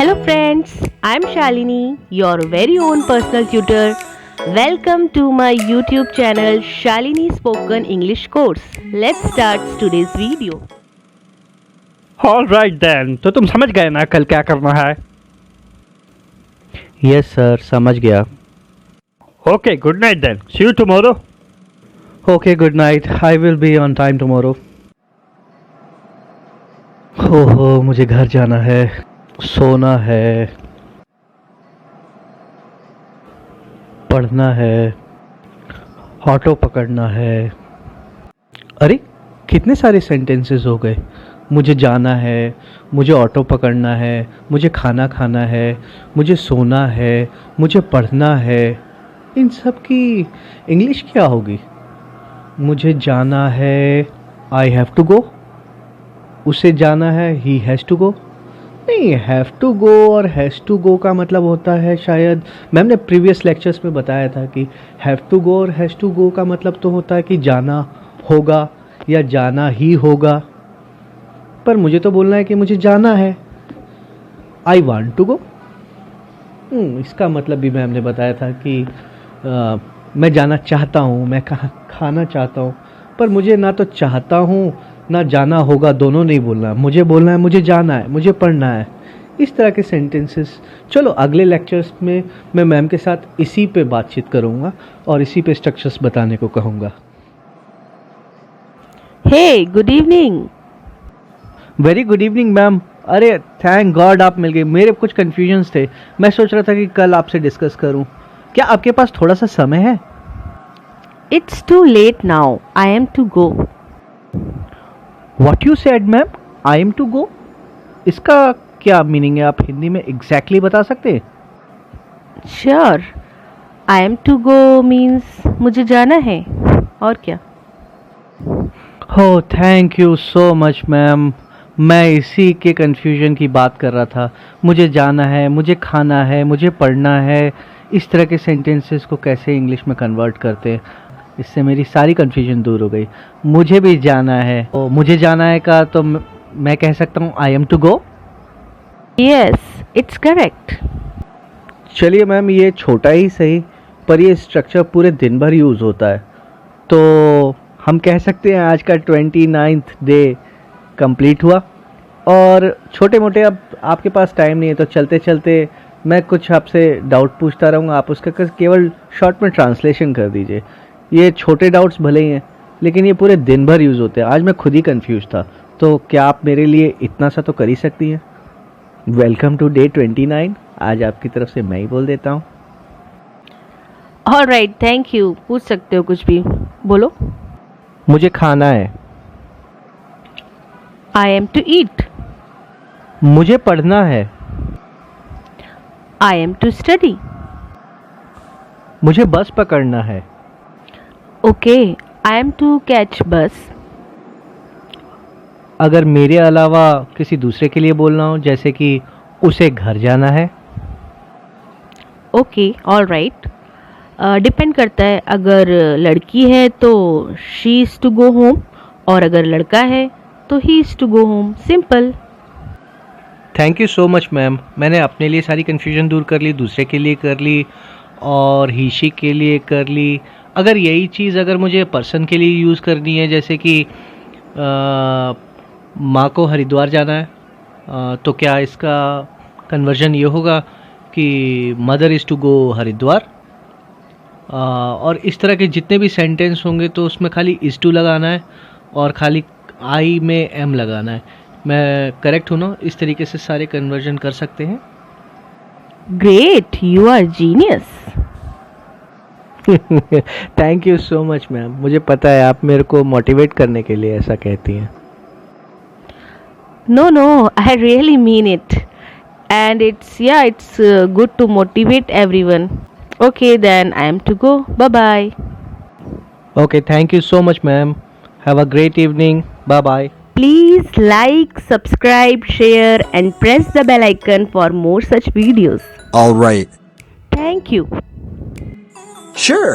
Hello friends, I am Shalini, your very own personal tutor. Welcome to my YouTube channel Shalini Spoken English Course. Let's start today's video. All right then, तो तुम समझ गए ना कल क्या करना है? यस सर, समझ गया। Okay, good night then, see you tomorrow. Okay, good night. I will be on time tomorrow. हो मुझे घर जाना है, सोना है, पढ़ना है, ऑटो पकड़ना है। अरे कितने सारे सेंटेंसेस हो गए। मुझे जाना है, मुझे ऑटो पकड़ना है, मुझे खाना खाना है, मुझे सोना है, मुझे पढ़ना है। इन सब की इंग्लिश क्या होगी? मुझे जाना है, आई हैव टू गो। उसे जाना है, ही हैज़ टू गो। नहीं, हैव टू गो और हैज़ टू गो का मतलब होता है, शायद मैम ने प्रीवियस लेक्चर्स में बताया था कि हैव टू गो और हैज़ टू गो का मतलब तो होता है कि जाना होगा या जाना ही होगा। पर मुझे तो बोलना है कि मुझे जाना है, आई वांट टू गो। इसका मतलब भी मैम ने बताया था कि मैं जाना चाहता हूँ, मैं खाना चाहता हूँ। पर मुझे ना तो चाहता हूँ ना जाना होगा, दोनों नहीं बोलना। मुझे बोलना है मुझे जाना है, मुझे पढ़ना है। इस तरह के सेंटेंसेस चलो अगले लेक्चर्स में मैं मैम के साथ इसी पे बातचीत करूँगा और इसी पे स्ट्रक्चर्स बताने को कहूँगा। Hey, good evening. Very good evening ma'am. अरे थैंक गॉड आप मिल गए। मेरे कुछ कन्फ्यूजन्स थे, मैं सोच रहा था कि कल आपसे डिस्कस करूं। क्या आपके पास थोड़ा सा समय है? It's too late now. I am to go. What you said ma'am? I am to go. इसका क्या मीनिंग है? आप हिंदी में एग्जैक्टली बता सकते हैं? Sure. I am to go means मुझे जाना है। और क्या? हो thank you so much ma'am. मैं इसी के कन्फ्यूजन की बात कर रहा था। मुझे जाना है, मुझे खाना है, मुझे पढ़ना है। इस तरह के सेंटेंसेस को कैसे इंग्लिश में कन्वर्ट करते हैं, इससे मेरी सारी कन्फ्यूजन दूर हो गई। मुझे भी जाना है, तो मुझे जाना है का तो मैं कह सकता हूँ I am to go. Yes, it's correct. चलिए मैम, ये छोटा ही सही, पर ये स्ट्रक्चर पूरे दिन भर यूज़ होता है, तो हम कह सकते हैं आज का 29th डे कंप्लीट हुआ। और छोटे मोटे, अब आपके पास टाइम नहीं है तो चलते चलते मैं कुछ आपसे डाउट पूछता रहूँगा, आप उसका केवल शॉर्ट में ट्रांसलेशन कर दीजिए। ये छोटे डाउट्स भले ही हैं, लेकिन ये पूरे दिन भर यूज़ होते हैं। आज मैं खुद ही कंफ्यूज था, तो क्या आप मेरे लिए इतना सा तो कर ही सकती हैं? Welcome to day 29। आज आपकी तरफ से मैं ही बोल देता हूँ। All right, thank you. पूछ सकते हो कुछ भी, बोलो। मुझे खाना है। I am to eat. मुझे पढ़ना है। I am to study. मुझे बस पकड़ना है। Okay, I am to catch bus. अगर मेरे अलावा किसी दूसरे के लिए बोलना हो, जैसे कि उसे घर जाना है। Okay, all right. डिपेंड करता है, अगर लड़की है तो she is to go home, और अगर लड़का है तो he is to go home. Simple. Thank you so much ma'am. मैंने अपने लिए सारी कन्फ्यूजन दूर कर ली, दूसरे के लिए कर ली और ही शी के लिए कर ली। अगर यही चीज़ अगर मुझे पर्सन के लिए यूज़ करनी है, जैसे कि माँ को हरिद्वार जाना है, तो क्या इसका कन्वर्जन ये होगा कि mother is to go Haridwar. और इस तरह के जितने भी सेंटेंस होंगे तो उसमें खाली इज़ टू लगाना है और खाली आई में एम लगाना है। मैं करेक्ट हूँ ना? इस तरीके से सारे कन्वर्जन कर सकते हैं। Great, you are genius. Thank you so much ma'am. मुझे पता है आप मेरे को मोटिवेट करने के लिए ऐसा कहती हैं। No, no, I really mean it. And it's good to motivate everyone. Okay, then I am to go. Bye bye. Okay, thank you so much ma'am. Have a great evening. Bye bye. Please like, subscribe, share, and press the bell icon for more such videos. All right. Thank you. Sure.